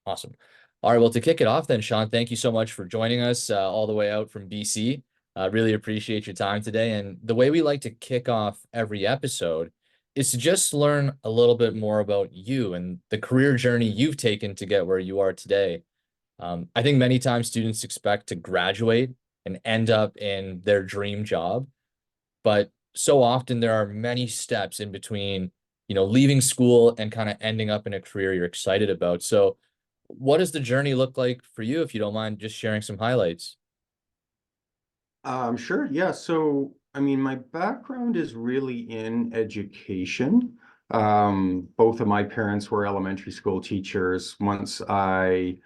Awesome. All right, well, to kick it off then, Sean, thank you so much for joining us all the way out from BC. Really appreciate your time today. And the way we like to kick off every episode is to just learn a little bit more about you and the career journey you've taken to get where you are today. I think many times students expect to graduate and end up in their dream job, but so often there are many steps in between, leaving school and kind of ending up in a career you're excited about. So what does the journey look like for you, if you don't mind just sharing some highlights? Sure. Yeah. So, I mean, my background is really in education. Both of my parents were elementary school teachers. Once I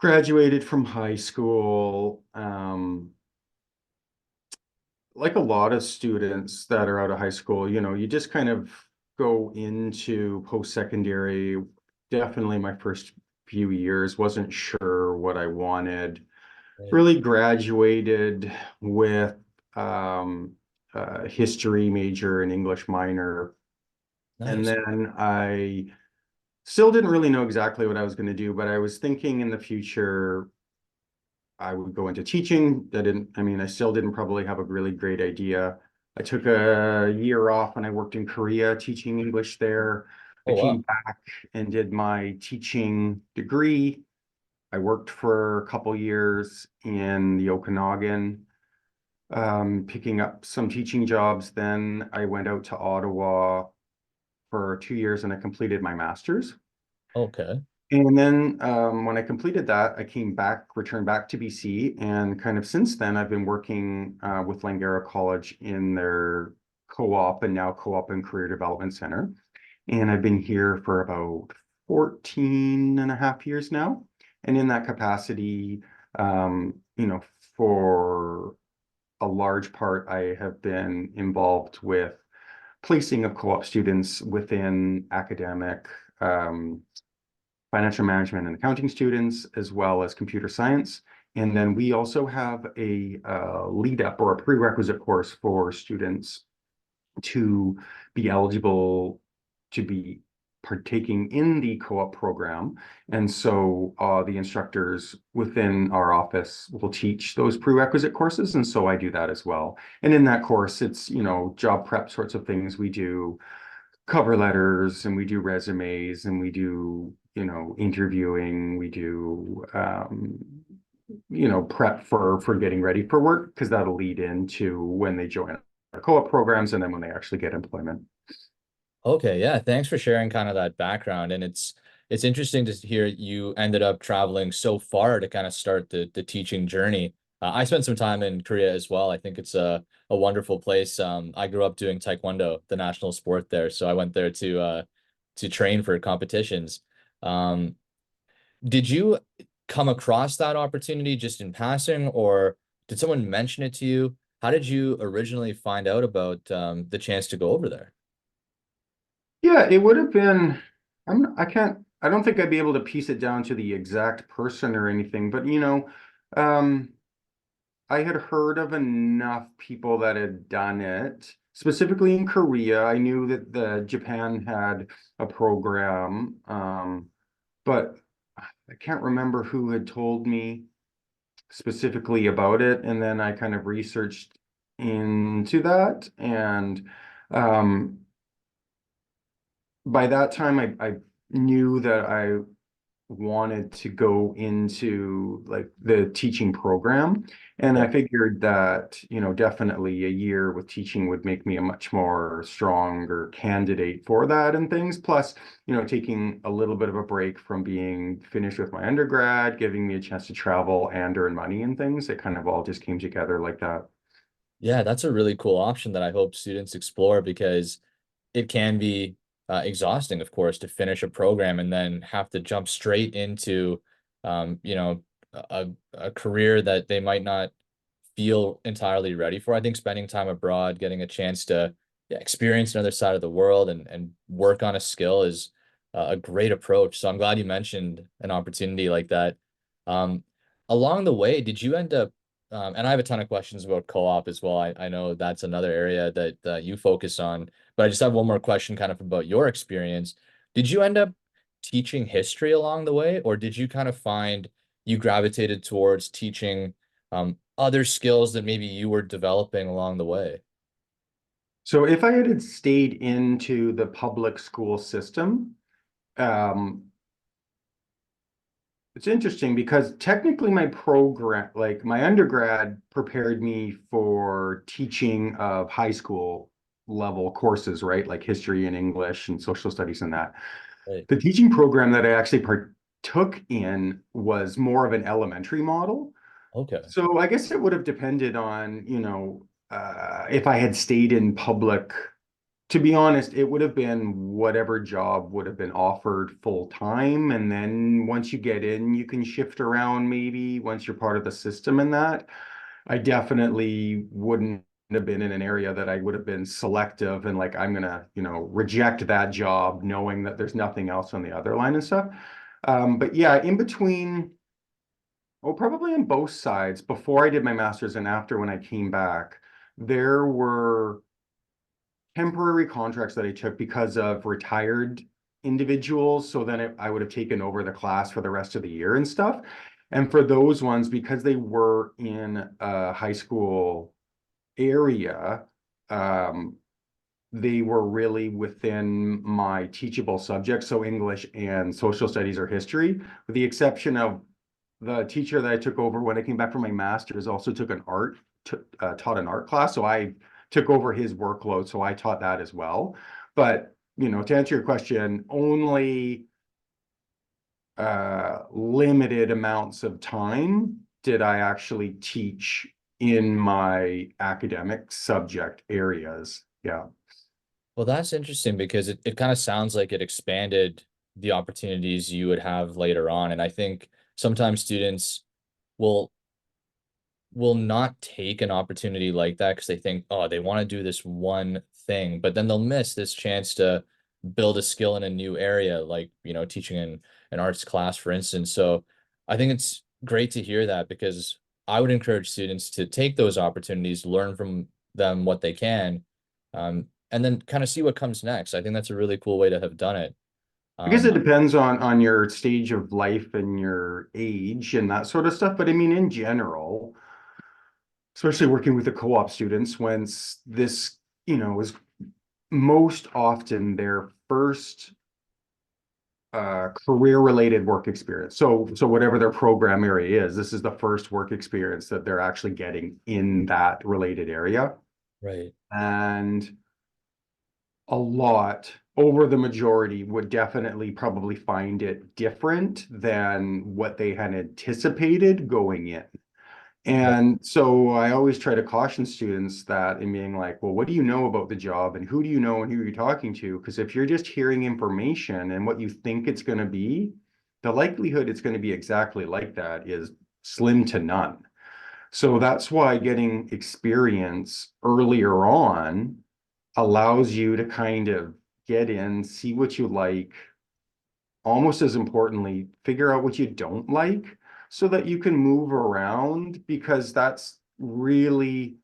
graduated from high school, like a lot of students that are out of high school, you just kind of go into post-secondary. Definitely my first few years, wasn't sure what I wanted. Right. Really graduated with a history major and English minor. And Nice. then I still didn't really know exactly what I was going to do, but I was thinking in the future I would go into teaching. I still didn't probably have a really great idea. I took a year off and I worked in Korea teaching English there. I Oh, came wow. back and did my teaching degree. I worked for a couple years in the Okanagan, picking up some teaching jobs. Then I went out to Ottawa for 2 years and I completed my master's. Okay. And then when I completed that, I came back, returned back to BC, and kind of since then, I've been working with Langara College in their co-op and now co-op and career development center. And I've been here for about 14 and a half years now. And in that capacity, for a large part, I have been involved with placing of co-op students within academic, financial management and accounting students, as well as computer science. And then we also have a lead up or a prerequisite course for students to be eligible to be partaking in the co-op program. And so the instructors within our office will teach those prerequisite courses. And so I do that as well. And in that course, it's, job prep sorts of things. We do cover letters and we do resumes and we do, interviewing, we do, prep for getting ready for work because that'll lead into when they join our co-op programs and then when they actually get employment. Okay, yeah, thanks for sharing kind of that background. And it's interesting to hear you ended up traveling so far to kind of start the teaching journey. I spent some time in Korea as well. I think it's a wonderful place. I grew up doing Taekwondo, the national sport there, so I went there to train for competitions. Um, did you come across that opportunity just in passing, or did someone mention it to you? How did you originally find out about the chance to go over there? Yeah, it would have been, I don't think I'd be able to piece it down to the exact person or anything, but um, I had heard of enough people that had done it, specifically in Korea. I knew that the Japan had a program, but I can't remember who had told me specifically about it. And then I kind of researched into that. And um, by that time, I knew that I wanted to go into like the teaching program. And I Yeah. figured that, definitely a year with teaching would make me a much more stronger candidate for that and things. Plus, taking a little bit of a break from being finished with my undergrad, giving me a chance to travel and earn money and things. It kind of all just came together like that. Yeah, that's a really cool option that I hope students explore because it can be exhausting, of course, to finish a program and then have to jump straight into, a career that they might not feel entirely ready for. I think spending time abroad, getting a chance to, yeah, experience another side of the world and work on a skill is a great approach. So I'm glad you mentioned an opportunity like that. Um, Along the way, did you end up and I have a ton of questions about co-op as well. I know that's another area that you focus on, but I just have one more question kind of about your experience. Did you end up teaching history along the way, or did you kind of find you gravitated towards teaching other skills that maybe you were developing along the way? So if I had stayed into the public school system, um, it's interesting because technically my program, like my undergrad, prepared me for teaching of high school level courses, right? Like history and English and social studies and that. Right. The teaching program that I actually partook in was more of an elementary model. Okay. So I guess it would have depended on, if I had stayed in public. To be honest, it would have been whatever job would have been offered full time. And then once you get in, you can shift around maybe once you're part of the system and that. I definitely wouldn't have been in an area that I would have been selective and like, I'm gonna, reject that job knowing that there's nothing else on the other line and stuff. But yeah, in between, oh, probably on both sides, before I did my master's and after when I came back, there were temporary contracts that I took because of retired individuals. So then I would have taken over the class for the rest of the year and stuff. And for those ones, because they were in a high school area, um, they were really within my teachable subjects, so English and social studies or history, with the exception of the teacher that I took over when I came back from my master's also took an art, taught an art class. So I took over his workload. So I taught that as well. But, to answer your question, only limited amounts of time did I actually teach in my academic subject areas. Yeah. Well, that's interesting because it kind of sounds like it expanded the opportunities you would have later on. And I think sometimes students will not take an opportunity like that because they think, oh, they want to do this one thing, but then they'll miss this chance to build a skill in a new area, like, teaching in an arts class, for instance. So I think it's great to hear that because I would encourage students to take those opportunities, learn from them what they can, and then kind of see what comes next. I think that's a really cool way to have done it. I guess it Um, depends on your stage of life and your age and that sort of stuff. But I mean, in general, especially working with the co-op students, when this, is most often their first career-related work experience. So whatever their program area is, this is the first work experience that they're actually getting in that related area. right. And a lot over the majority would definitely probably find it different than what they had anticipated going in. Right. And so I always try to caution students that in being like, well, what do you know about the job and who do you know and who you're talking to? Because if you're just hearing information and what you think it's going to be, the likelihood it's going to be exactly like that is slim to none. So that's why getting experience earlier on allows you to kind of get in, see what you like, almost as importantly, figure out what you don't like so that you can move around because that's really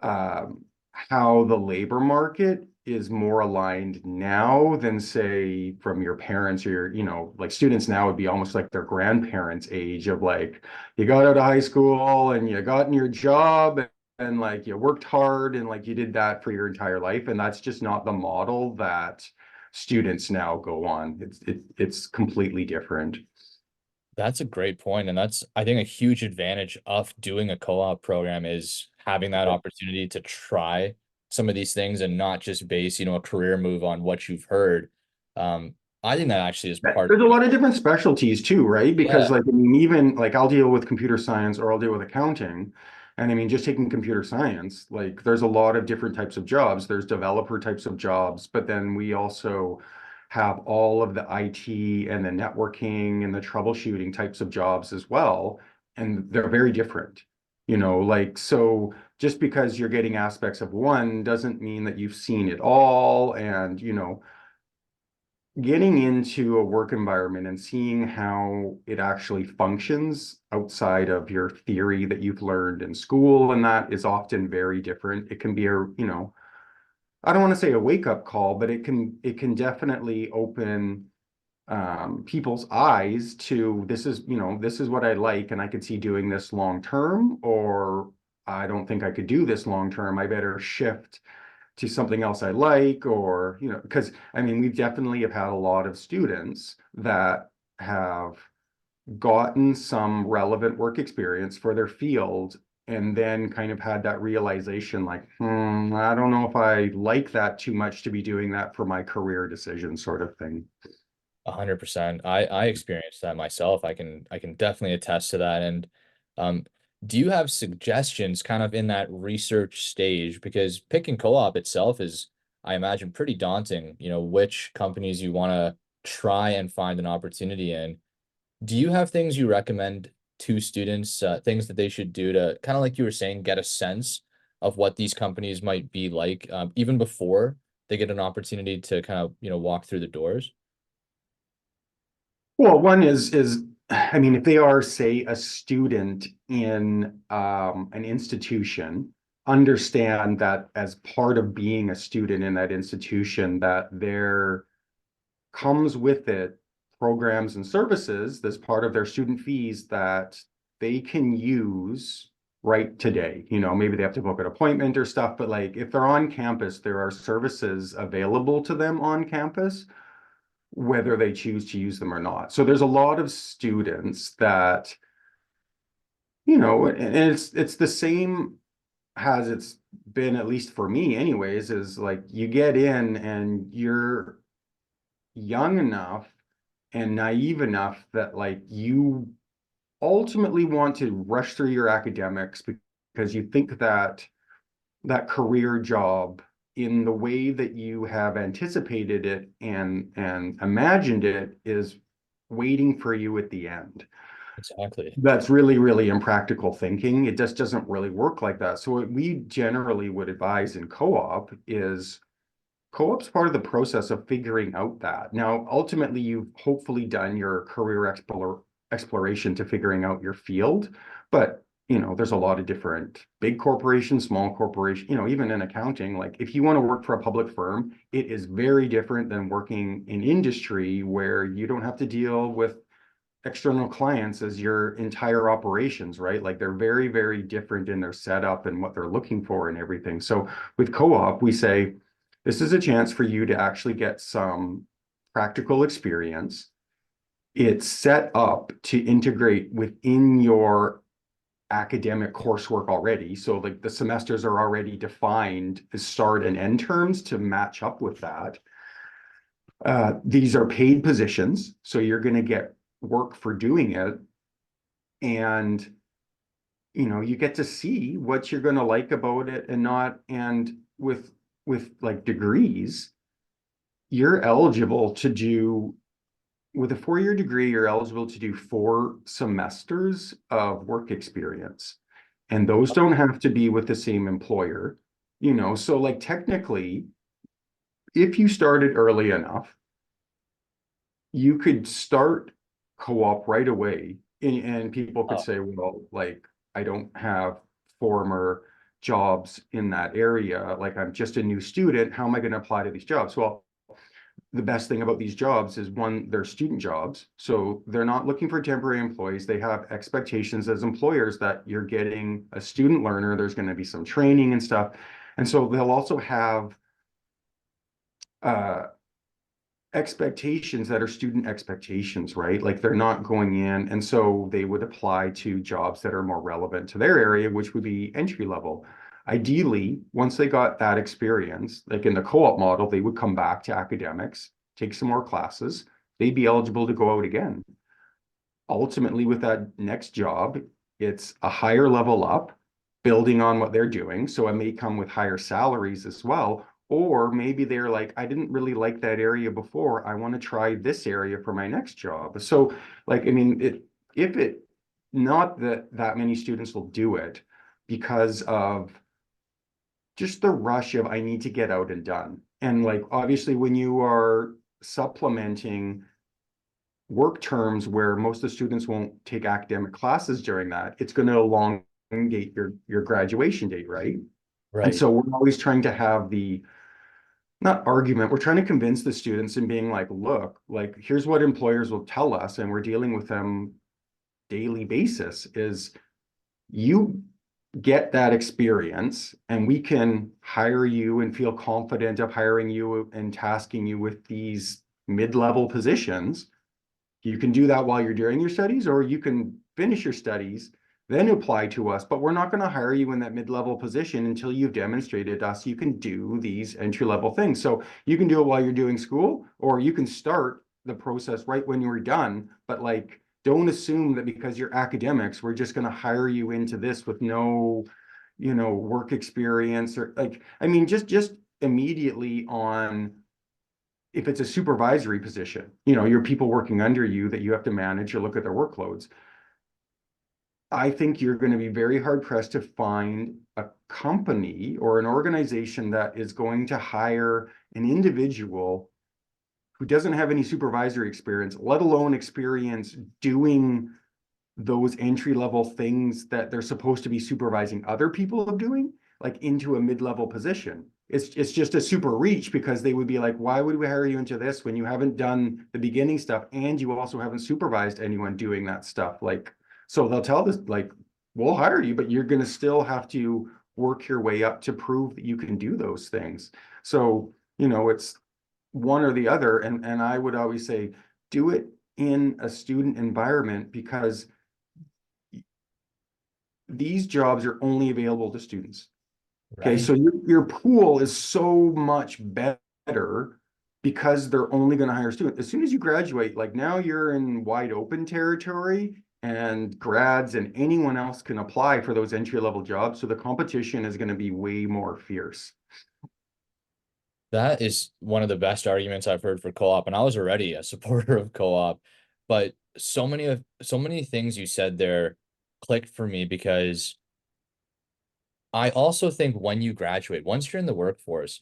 how the labor market is more aligned now than say from your parents or your, like students now would be almost like their grandparents' age of like, you got out of high school and you got in your job and like you worked hard and like you did that for your entire life. And that's just not the model that students now go on. It's completely different. That's a great point, and that's, I think, a huge advantage of doing a co-op program is having that opportunity to try some of these things and not just base, a career move on what you've heard. Um, I think that actually is part There's a of it. lot of different specialties too, right? Yeah, Because like, I mean, even like I'll deal with computer science or I'll deal with accounting. And I mean, just taking computer science, like there's a lot of different types of jobs. There's developer types of jobs, but then we also have all of the IT and the networking and the troubleshooting types of jobs as well. And they're very different, like, so just because you're getting aspects of one doesn't mean that you've seen it all. And, getting into a work environment and seeing how it actually functions outside of your theory that you've learned in school, and that is often very different. It can be I don't want to say a wake-up call, but it can definitely open people's eyes to this is what I like, and I could see doing this long term, or I don't think I could do this long term. I better shift to something else I like, or, because I mean, we definitely have had a lot of students that have gotten some relevant work experience for their field and then kind of had that realization like, I don't know if I like that too much to be doing that for my career decision sort of thing. 100%. I experienced that myself. I can definitely attest to that. And um, do you have suggestions kind of in that research stage? Because picking co-op itself is, I imagine, pretty daunting, which companies you want to try and find an opportunity in. Do you have things you recommend to students, things that they should do to kind of like you were saying, get a sense of what these companies might be like, even before they get an opportunity to kind of, walk through the doors? Well, one is I mean, if they are, say, a student in an institution, understand that as part of being a student in that institution, that there comes with it programs and services that's part of their student fees that they can use right today. Maybe they have to book an appointment or stuff, but like if they're on campus, there are services available to them on campus, whether they choose to use them or not. So there's a lot of students that, and it's the same as it's been, at least for me anyways, is like you get in and you're young enough and naive enough that like you ultimately want to rush through your academics because you think that that career job in the way that you have anticipated it and imagined it is waiting for you at the end. Exactly. That's really, really impractical thinking. It just doesn't really work like that. So what we generally would advise in co-op is co-op's part of the process of figuring out that. Now, ultimately, you've hopefully done your career exploration to figuring out your field, but there's a lot of different big corporations, small corporations, even in accounting. Like if you want to work for a public firm, it is very different than working in industry where you don't have to deal with external clients as your entire operations, right? Like they're very, very different in their setup and what they're looking for and everything. So with co-op, we say, this is a chance for you to actually get some practical experience. It's set up to integrate within your academic coursework already. So like the semesters are already defined as start and end terms to match up with that. These are paid positions, so you're going to get work for doing it. And you get to see what you're going to like about it and not. And with like degrees, you're eligible to do, with a 4-year degree, you're eligible to do 4 semesters of work experience. And those don't have to be with the same employer. So like technically, if you started early enough, you could start co-op right away. And people could Oh, say, well, like, I don't have former jobs in that area. Like, I'm just a new student. How am I going to apply to these jobs? Well, the best thing about these jobs is, one, they're student jobs. So they're not looking for temporary employees. They have expectations as employers that you're getting a student learner. There's going to be some training and stuff. And so they'll also have uh, expectations that are student expectations, right? Like they're not going in. And so they would apply to jobs that are more relevant to their area, which would be entry level. Ideally, once they got that experience, like in the co-op model, they would come back to academics, take some more classes. They'd be eligible to go out again. Ultimately, with that next job, it's a higher level up, building on what they're doing. So it may come with higher salaries as well. Or maybe they're like, I didn't really like that area before. I want to try this area for my next job. So, like, I mean, if it, not that that many students will do it because of just the rush of I need to get out and done. And like obviously when you are supplementing work terms where most of the students won't take academic classes during that. It's going to elongate your graduation date, right? And Right. so we're always trying to have the not argument, we're trying to convince the students and being like, look, like here's what employers will tell us, and we're dealing with them daily basis is you get that experience and we can hire you and feel confident of hiring you and tasking you with these mid-level positions. You can do that while you're doing your studies, or you can finish your studies, then apply to us. But we're not going to hire you in that mid-level position until you've demonstrated to us you can do these entry-level things. So you can do it while you're doing school, or you can start the process right when you're done. But like, don't assume that because you're academics, we're just going to hire you into this with no, work experience or like, I mean, just immediately on if it's a supervisory position, your people working under you that you have to manage or look at their workloads. I think you're going to be very hard pressed to find a company or an organization that is going to hire an individual who doesn't have any supervisory experience, let alone experience doing those entry level things that they're supposed to be supervising other people of doing, like into a mid-level position. It's just a super reach because they would be like, why would we hire you into this when you haven't done the beginning stuff and you also haven't supervised anyone doing that stuff? Like, so they'll tell this, like, we'll hire you, but you're going to still have to work your way up to prove that you can do those things. So, it's one or the other. And I would always say, do it in a student environment because these jobs are only available to students. Okay, Right. so your pool is so much better because they're only going to hire students. As soon as you graduate, like now you're in wide open territory and grads and anyone else can apply for those entry level jobs. So the competition is going to be way more fierce. That is one of the best arguments I've heard for co-op, and I was already a supporter of co-op, but so many things you said there clicked for me because I also think when you graduate, once you're in the workforce,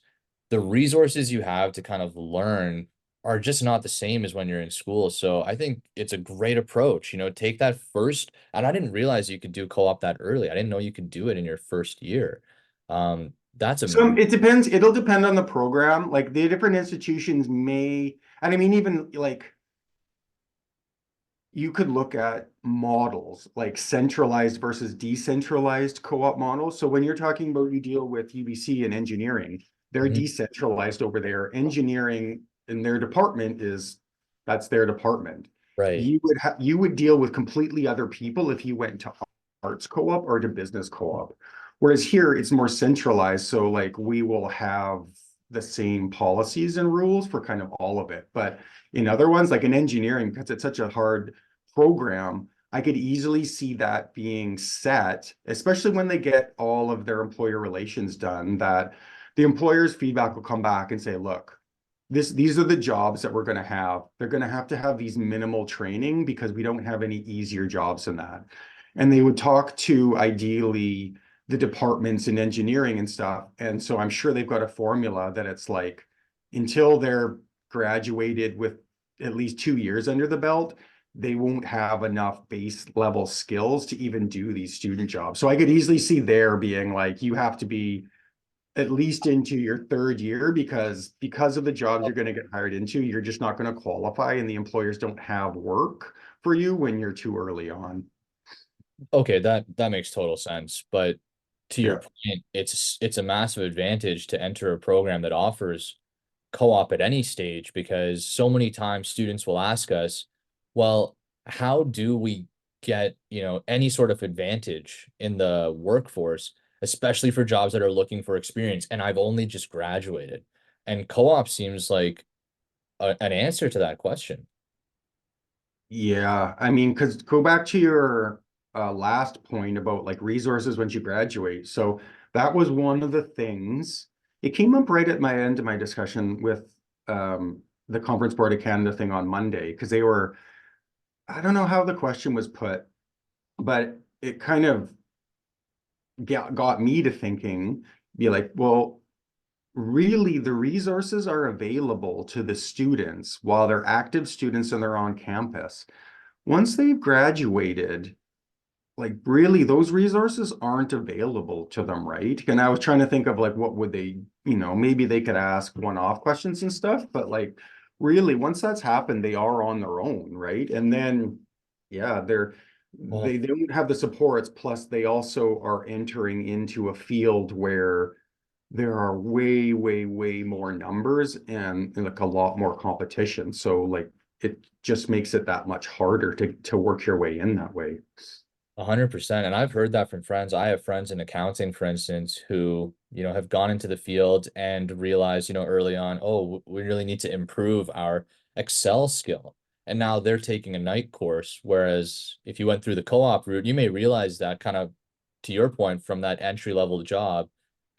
the resources you have to kind of learn are just not the same as when you're in school. So I think it's a great approach, take that first, and I didn't realize you could do co-op that early. I didn't know you could do it in your first year. That's So a it depends. It'll depend on the program. Like the different institutions may, and I mean, even like you could look at models like centralized versus decentralized co-op models. So when you're talking about you deal with UBC and engineering, they're Mhm. decentralized over there. Engineering in their department that's their department. Right. You would deal with completely other people if you went to arts co-op or to business co-op. Whereas here it's more centralized. So like we will have the same policies and rules for kind of all of it. But in other ones, like in engineering, because it's such a hard program, I could easily see that being set, especially when they get all of their employer relations done, that the employer's feedback will come back and say, look, these are the jobs that we're going to have. They're going to have these minimal training because we don't have any easier jobs than that. And they would talk to ideally the departments in engineering and stuff. And so I'm sure they've got a formula that it's like until they're graduated with at least 2 years under the belt, they won't have enough base level skills to even do these student jobs. So I could easily see there being like, you have to be at least into your third year because of the jobs you're going to get hired into, you're just not going to qualify and the employers don't have work for you when you're too early on. Okay, that makes total sense. But to your Yeah. point, it's a massive advantage to enter a program that offers co-op at any stage because so many times students will ask us, well, how do we get, any sort of advantage in the workforce, especially for jobs that are looking for experience? And I've only just graduated. And co-op seems like an answer to that question. Yeah, I mean, because go back to your last point about like resources once you graduate. So that was one of the things. It came up right at my end of my discussion with the Conference Board of Canada thing on Monday because I don't know how the question was put, but it kind of got me to thinking, be like, well, really the resources are available to the students while they're active students and they're on campus. Once they've graduated, like really those resources aren't available to them, right? And I was trying to think of like what would they, maybe they could ask one-off questions and stuff, but like really once that's happened, they are on their own, right? And then yeah, Well, they don't have the supports, plus they also are entering into a field where there are way, way, way more numbers and like a lot more competition. So like it just makes it that much harder to work your way in that way. 100%. And I've heard that from friends. I have friends in accounting, for instance, who, have gone into the field and realized, early on, oh, we really need to improve our Excel skill. And now they're taking a night course. Whereas if you went through the co-op route, you may realize that kind of to your point from that entry level job,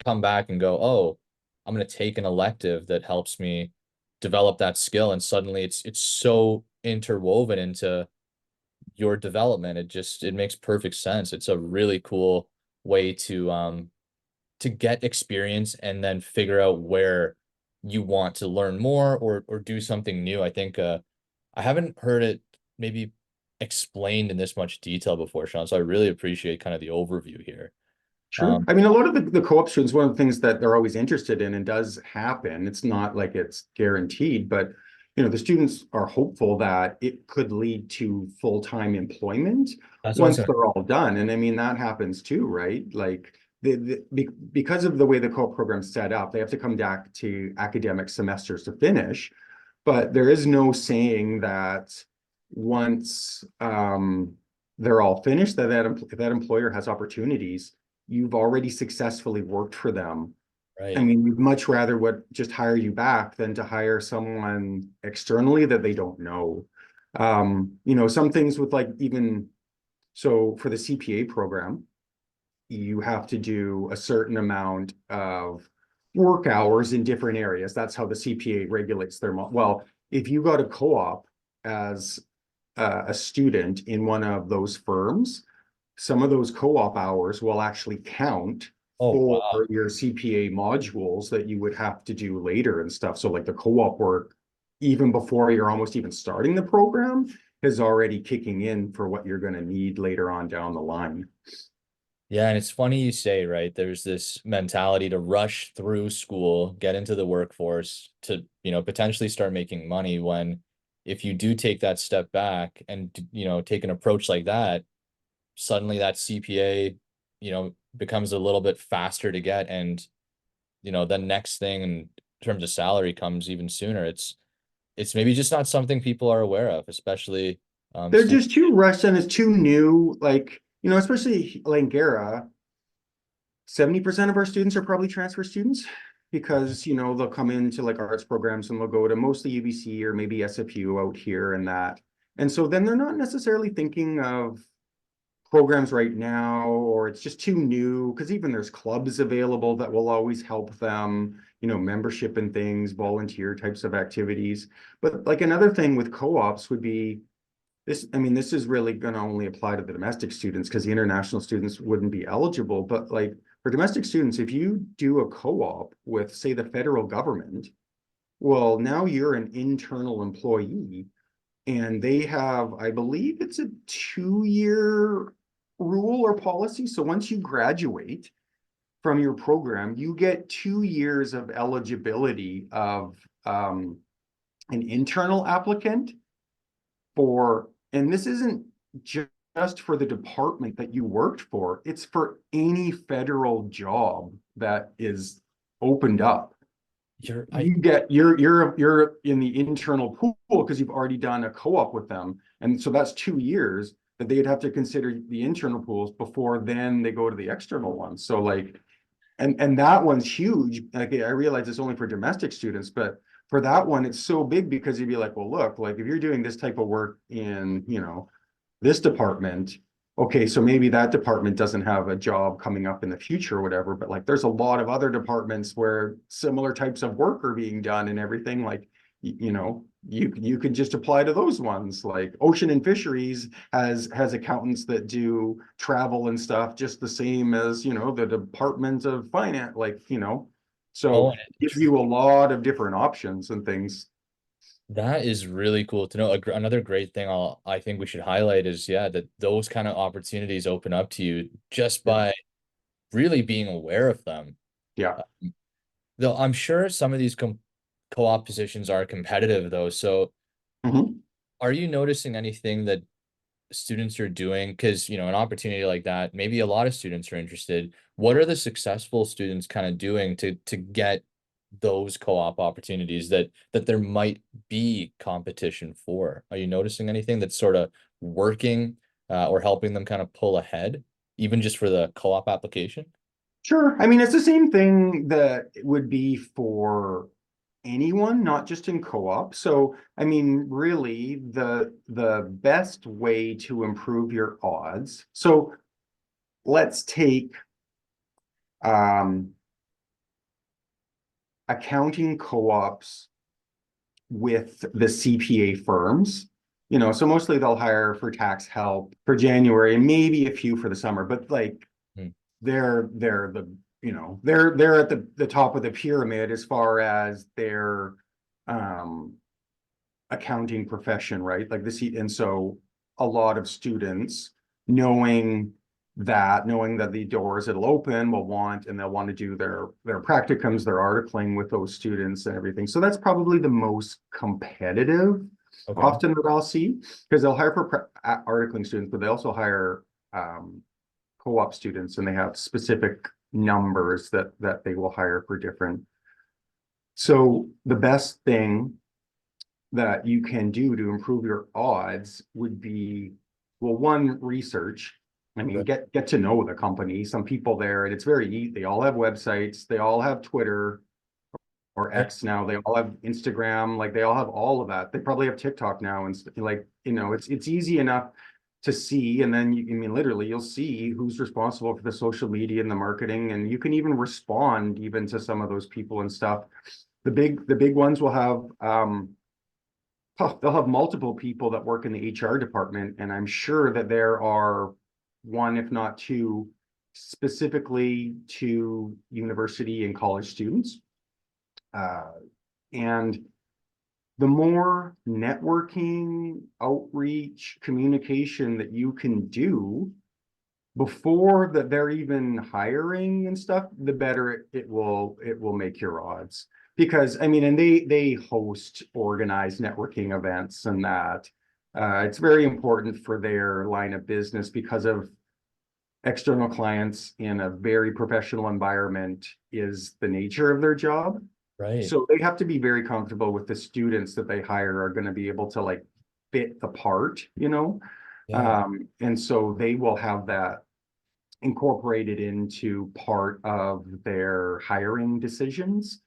come back and go, oh, I'm going to take an elective that helps me develop that skill. And suddenly it's so interwoven into your development. It makes perfect sense. It's a really cool way to get experience and then figure out where you want to learn more or do something new. I think I haven't heard it maybe explained in this much detail before, Sean. So I really appreciate kind of the overview here. Sure. Um, I mean, a lot of the co-op students, one of the things that they're always interested in and does happen, it's not like it's guaranteed, but the students are hopeful that it could lead to full-time employment that's what I was once gonna. they're all done. And I mean, that happens too, right? Like because of the way the co-op program's set up, they have to come back to academic semesters to finish. But there is no saying that once they're all finished, that employer has opportunities. You've already successfully worked for them. I Right. mean, we'd much rather would just hire you back than to hire someone externally that they don't know. Some things with like even so for the CPA program, you have to do a certain amount of work hours in different areas. That's how the CPA regulates their, well, if you got a co-op as a student in one of those firms, some of those co-op hours will actually count Oh, for wow. your CPA modules that you would have to do later and stuff. So like the co-op work, even before you're almost even starting the program, is already kicking in for what you're going to need later on down the line. Yeah, and it's funny you say, right? There's this mentality to rush through school, get into the workforce to, potentially start making money when if you do take that step back and, take an approach like that, suddenly that CPA, becomes a little bit faster to get. And, the next thing in terms of salary comes even sooner. It's maybe just not something people are aware of, especially They're since, just too rushed and it's too new. Like, especially Langara, 70% of our students are probably transfer students because, they'll come into like arts programs and they'll go to mostly UBC or maybe SFU out here and that. And so then they're not necessarily thinking of programs right now, or it's just too new because even there's clubs available that will always help them, membership and things, volunteer types of activities. But like another thing with co-ops would be this, I mean, this is really going to only apply to the domestic students because the international students wouldn't be eligible. But like for domestic students, if you do a co-op with, say, the federal government, well, now you're an internal employee and they have, I believe it's a 2-year rule or policy. So once you graduate from your program, you get 2 years of eligibility of an internal applicant for, and this isn't just for the department that you worked for, it's for any federal job that is opened up. you're I You get you're in the internal pool because you've already done a co-op with them. And so that's 2 years that they'd have to consider the internal pools before then they go to the external ones. So like and that one's huge. Like I realize it's only for domestic students, but for that one, it's so big because you'd be like, well, look, like if you're doing this type of work in, this department, okay, so maybe that department doesn't have a job coming up in the future or whatever, but like there's a lot of other departments where similar types of work are being done and everything. Like, you could just apply to those ones. Like ocean and fisheries has accountants that do travel and stuff just the same as the Department of Finance, like So Oh, it and gives you a lot of different options and things. that is really cool to know. Another great thing I think we should highlight is, yeah, that those kind of opportunities open up to you just Yeah. by really being aware of them. Yeah. Uh, Though I'm sure some of these co-op positions are competitive though. So Mhm. are you noticing anything that students are doing? Because, an opportunity like that, maybe a lot of students are interested. What are the successful students kind of doing to get those co-op opportunities that there might be competition for? Are you noticing anything that's sort of working or helping them kind of pull ahead, even just for the co-op application? Sure. I mean, it's the same thing that it would be for anyone, not just in co-op. So, I mean, really, the best way to improve your odds. So, let's take um, accounting co-ops with the CPA firms. So mostly they'll hire for tax help for January and maybe a few for the summer, but like Hmm. they're the they're at the top of the pyramid as far as their um accounting profession, right? Like this, and so a lot of students knowing knowing that the doors it'll open will want and they'll want to do their practicums, their articling with those students and everything. So that's probably the most competitive Okay. often that I'll see because they'll hire for articling students, but they also hire um, co-op students and they have specific numbers that they will hire for different. So the best thing that you can do to improve your odds would be, well, one, research. I mean, Right. get to know the company, some people there, and it's very easy. They all have websites, they all have Twitter or Right. X now, they all have Instagram, like they all have all of that. They probably have TikTok now, and like, it's easy enough to see. And then I mean, literally, you'll see who's responsible for the social media and the marketing, and you can even respond even to some of those people and stuff. The big ones will have they'll have multiple people that work in the HR department, and I'm sure that there are one, if not two, specifically to university and college students. Uh, and the more networking, outreach, communication that you can do before that they're even hiring and stuff, the better it will make your odds. Because I mean, and they host organized networking events and that. It's very important for their line of business because of external clients in a very professional environment is the nature of their job. Right. So they have to be very comfortable with the students that they hire are going to be able to like fit the part. Yeah. And so they will have that incorporated into part of their hiring decisions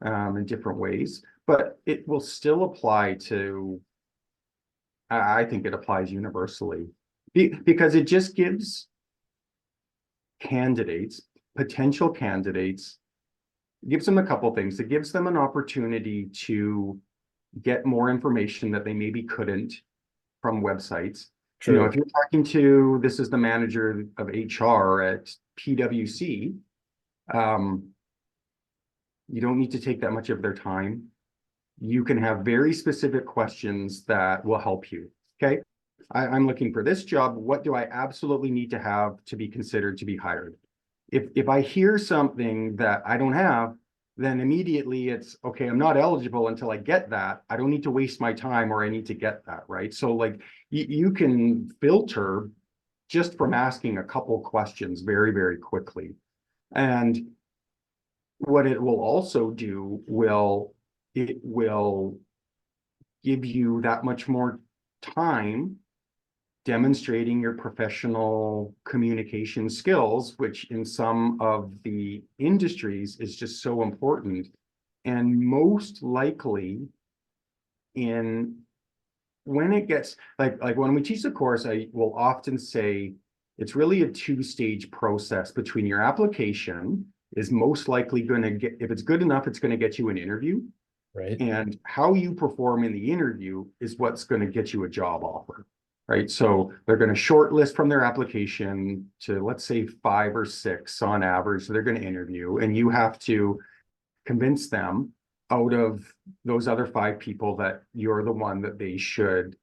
in different ways. But it will still apply to, I think it applies universally because it just gives candidates, potential candidates, gives them a couple things. It gives them an opportunity to get more information that they maybe couldn't from websites. True. If you're talking to, this is the manager of HR at PwC, um, you don't need to take that much of their time. You can have very specific questions that will help you. Okay. I'm looking for this job. What do I absolutely need to have to be considered to be hired? If I hear something that I don't have, then immediately it's okay, I'm not eligible until I get that. I don't need to waste my time or I need to get that, right? So like you can filter just from asking a couple questions very, very quickly. And what it will also do it will give you that much more time demonstrating your professional communication skills, which in some of the industries is just so important. And most likely in when it gets like when we teach the course, I will often say it's really a two-stage process between your application is most likely going to get, if it's good enough, it's going to get you an interview. Right. And how you perform in the interview is what's going to get you a job offer, right? So they're going to shortlist from their application to, let's say, 5 or 6 on average. So they're going to interview, and you have to convince them out of those other 5 people that you're the one that they should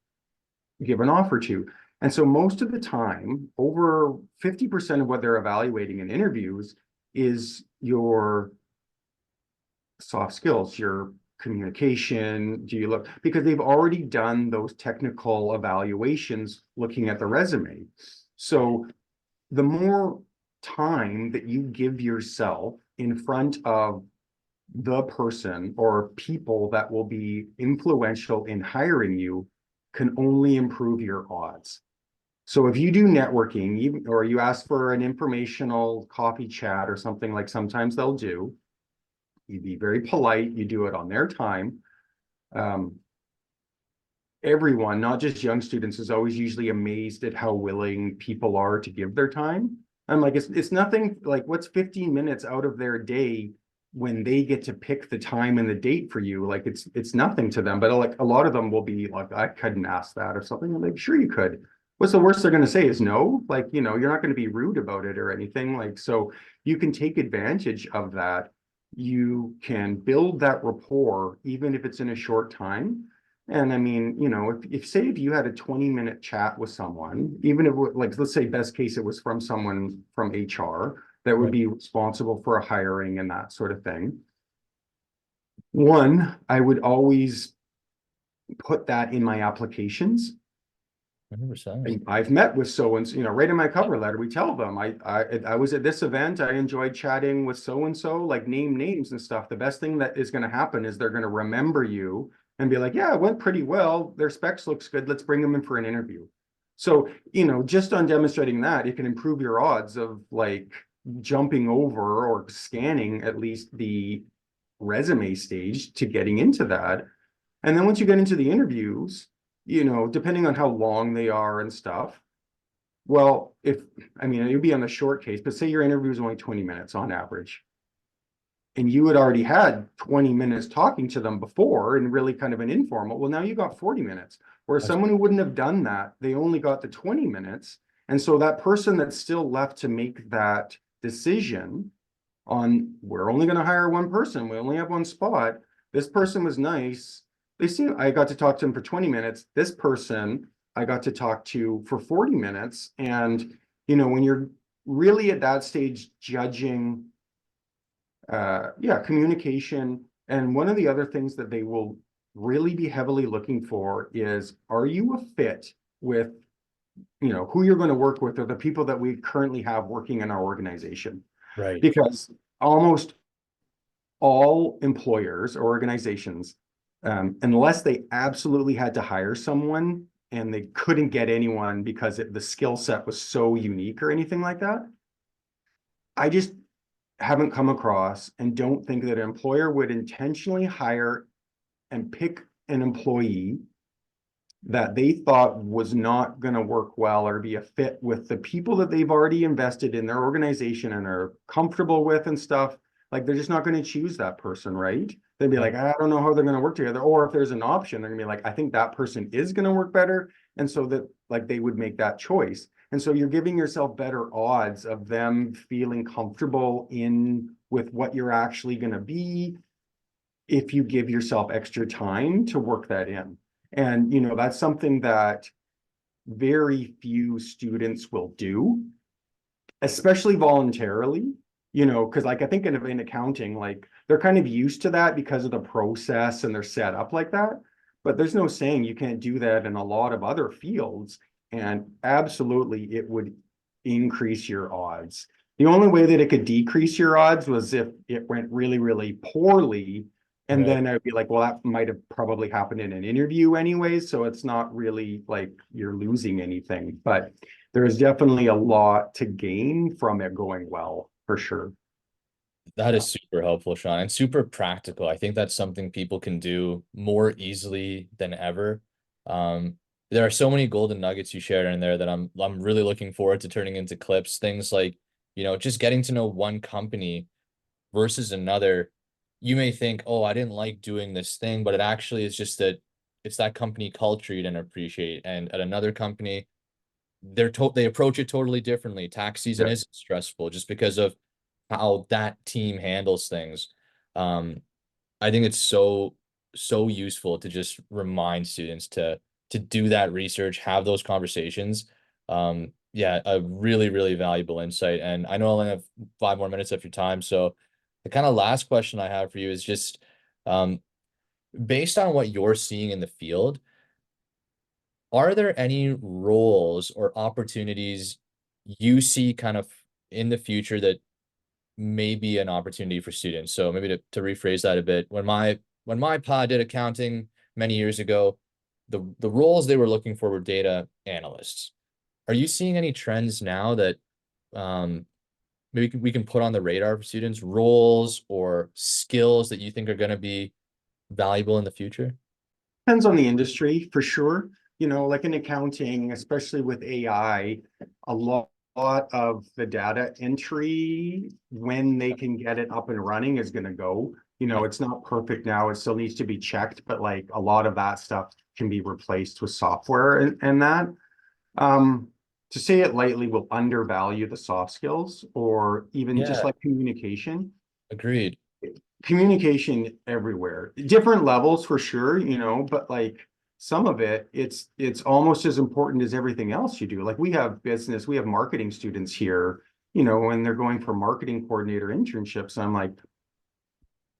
give an offer to. And so most of the time, over 50% of what they're evaluating in interviews is your soft skills, your communication. Do you look, because they've already done those technical evaluations looking at the resume. So the more time that you give yourself in front of the person or people that will be influential in hiring you can only improve your odds. So if you do networking, or you ask for an informational coffee chat or something, like sometimes they'll do, you be very polite, you do it on their time. Um, Everyone, not just young students, is always usually amazed at how willing people are to give their time. I'm like, it's nothing, like what's 15 minutes out of their day when they get to pick the time and the date for you? Like it's nothing to them, but like a lot of them will be like, I couldn't ask that or something. I'm like, sure you could. What's the worst they're going to say is no? Like, you're not going to be rude about it or anything. Like, so you can take advantage of that. You can build that rapport, even if it's in a short time. And I mean, if say if you had a 20-minute chat with someone, even if like, let's say best case, it was from someone from HR that would Right. be responsible for a hiring and that sort of thing. One, I would always put that in my applications. 100%. I've met with so and so, right in my cover letter, we tell them I was at this event, I enjoyed chatting with so and so, like name names and stuff. The best thing that is going to happen is they're going to remember you and be like, yeah, it went pretty well. Their specs looks good. Let's bring them in for an interview. So, just on demonstrating that, it can improve your odds of like jumping over or scanning at least the resume stage to getting into that. And then once you get into the interviews, depending on how long they are and stuff. Well, I mean, it'd be on the short case, but say your interview is only 20 minutes on average, and you had already had 20 minutes talking to them before and really kind of an informal. Well, now you got 40 minutes. Whereas That's someone who wouldn't have done that, they only got the 20 minutes. And so that person that's still left to make that decision on, we're only going to hire one person, we only have one spot. This person was nice. I got to talk to him for 20 minutes. This person I got to talk to for 40 minutes. And, when you're really at that stage judging, communication. And one of the other things that they will really be heavily looking for is, are you a fit with, who you're going to work with or the people that we currently have working in our organization? right. Because almost all employers or organizations, unless they absolutely had to hire someone and they couldn't get anyone because the skill set was so unique or anything like that, I just haven't come across and don't think that an employer would intentionally hire and pick an employee that they thought was not going to work well or be a fit with the people that they've already invested in their organization and are comfortable with and stuff. Like, they're just not going to choose that person, right? They'd be like, Right. I don't know how they're going to work together. Or if there's an option, they're gonna be like, I think that person is going to work better. And so that, like, they would make that choice. And so you're giving yourself better odds of them feeling comfortable in with what you're actually going to be if you give yourself extra time to work that in. And, that's something that very few students will do, especially voluntarily, because like I think in accounting, like they're kind of used to that because of the process and they're set up like that. But there's no saying you can't do that in a lot of other fields. And absolutely, it would increase your odds. The only way that it could decrease your odds was if it went really, really poorly. And Right. then I'd be like, well, that might have probably happened in an interview anyway. So it's not really like you're losing anything. But there is definitely a lot to gain from it going well, for sure. That is super helpful, Sean, and super practical. I think that's something people can do more easily than ever. There are so many golden nuggets you shared in there that I'm really looking forward to turning into clips. Things like, just getting to know one company versus another. You may think, oh, I didn't like doing this thing, but it actually is just that it's that company culture you didn't appreciate. And at another company, they approach it totally differently. Tax season Yeah. isn't stressful just because of how that team handles things. Um, I think it's so useful to just remind students to do that research, have those conversations. Yeah, a really valuable insight. And I know I only have 5 more minutes of your time, so the kind of last question I have for you is just um, based on what you're seeing in the field, are there any roles or opportunities you see kind of in the future that may be an opportunity for students? So maybe to rephrase that a bit, when my pod did accounting many years ago, the roles they were looking for were data analysts. Are you seeing any trends now that um, maybe we can put on the radar for students, roles or skills that you think are going to be valuable in the future? Depends on the industry for sure. You know, like in accounting, especially with AI, a lot of the data entry, when they can get it up and running, is going to go. You know, it's not perfect now. It still needs to be checked, but like a lot of that stuff can be replaced with software and that. Um, to say it lightly, will undervalue the soft skills or even just Yeah, like communication. agreed. Communication everywhere, different levels for sure, you know, but like some of it, it's almost as important as everything else you do. Like we have marketing students here, you know, and they're going for marketing coordinator internships. I'm like,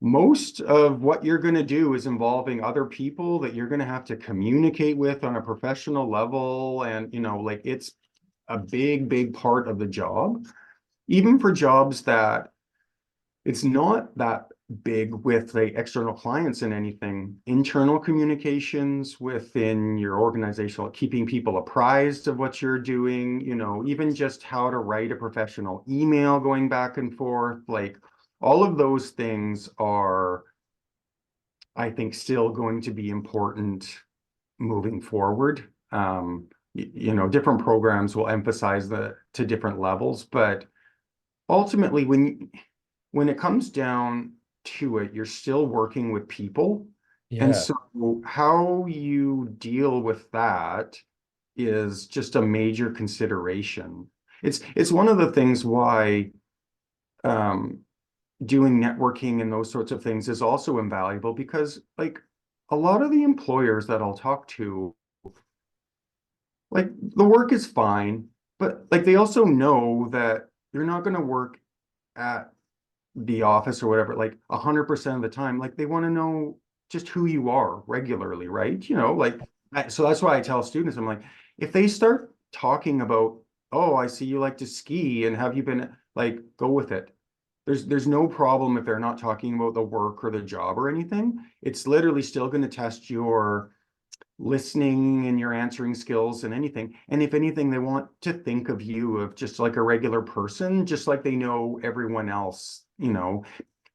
most of what you're going to do is involving other people that you're going to have to communicate with on a professional level. And, you know, like it's a big part of the job, even for jobs that it's not that big with the external clients and anything. Internal communications within your organizational, keeping people apprised of what you're doing, you know, even just how to write a professional email going back and forth, like all of those things are, I think, still going to be important moving forward. You know, different programs will emphasize the to different levels, but ultimately, when it comes down to it, you're still working with people. And Yeah. so how you deal with that is just a major consideration. It's one of the things why um, doing networking and those sorts of things is also invaluable because like a lot of the employers that I'll talk to, like the work is fine, but like they also know that you're not going to work at the office or whatever, like 100% of the time, like they want to know just who you are regularly, right? You know, like, so that's why I tell students, I'm like, if they start talking about, oh, I see you like to ski and have you been like, go with it. There's no problem if they're not talking about the work or the job or anything. It's literally still going to test your listening and your answering skills and anything. And if anything, they want to think of you of just like a regular person, just like they know everyone else, you know.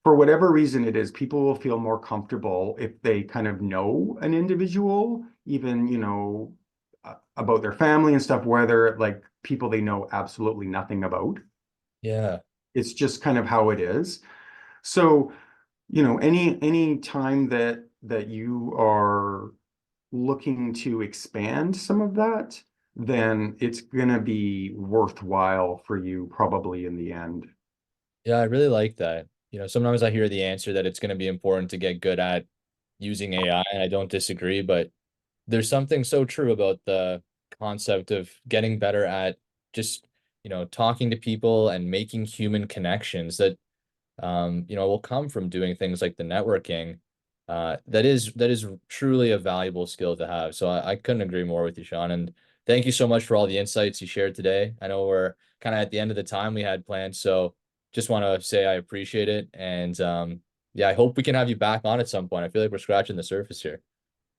For whatever reason it is, people will feel more comfortable if they kind of know an individual, even, you know, about their family and stuff, whether like people they know absolutely nothing about. Yeah. It's just kind of how it is. So, you know, any time that you are looking to expand some of that, then it's going to be worthwhile for you probably in the end. Yeah, I really like that. You know, sometimes I hear the answer that it's going to be important to get good at using AI, and I don't disagree, but there's something so true about the concept of getting better at just, talking to people and making human connections that will come from doing things like the networking. That is truly a valuable skill to have. So I couldn't agree more with you, Sean. And thank you so much for all the insights you shared today. I know we're kind of at the end of the time we had planned, so just want to say I appreciate it. And yeah, I hope we can have you back on at some point. I feel like we're scratching the surface here.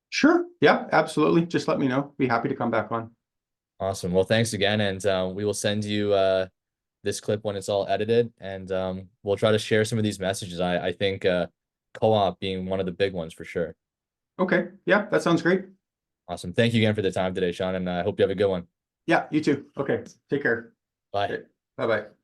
Sure. Yeah, absolutely. Just let me know. Be happy to come back on. Awesome. Well, thanks again, and we will send you this clip when it's all edited, and we'll try to share some of these messages. I think co-op being one of the big ones for sure. Okay. Yeah, that sounds great. Awesome. Thank you again for the time today, Sean, and I hope you have a good one. Yeah, you too. Okay. Take care. Bye. Okay. Bye-bye.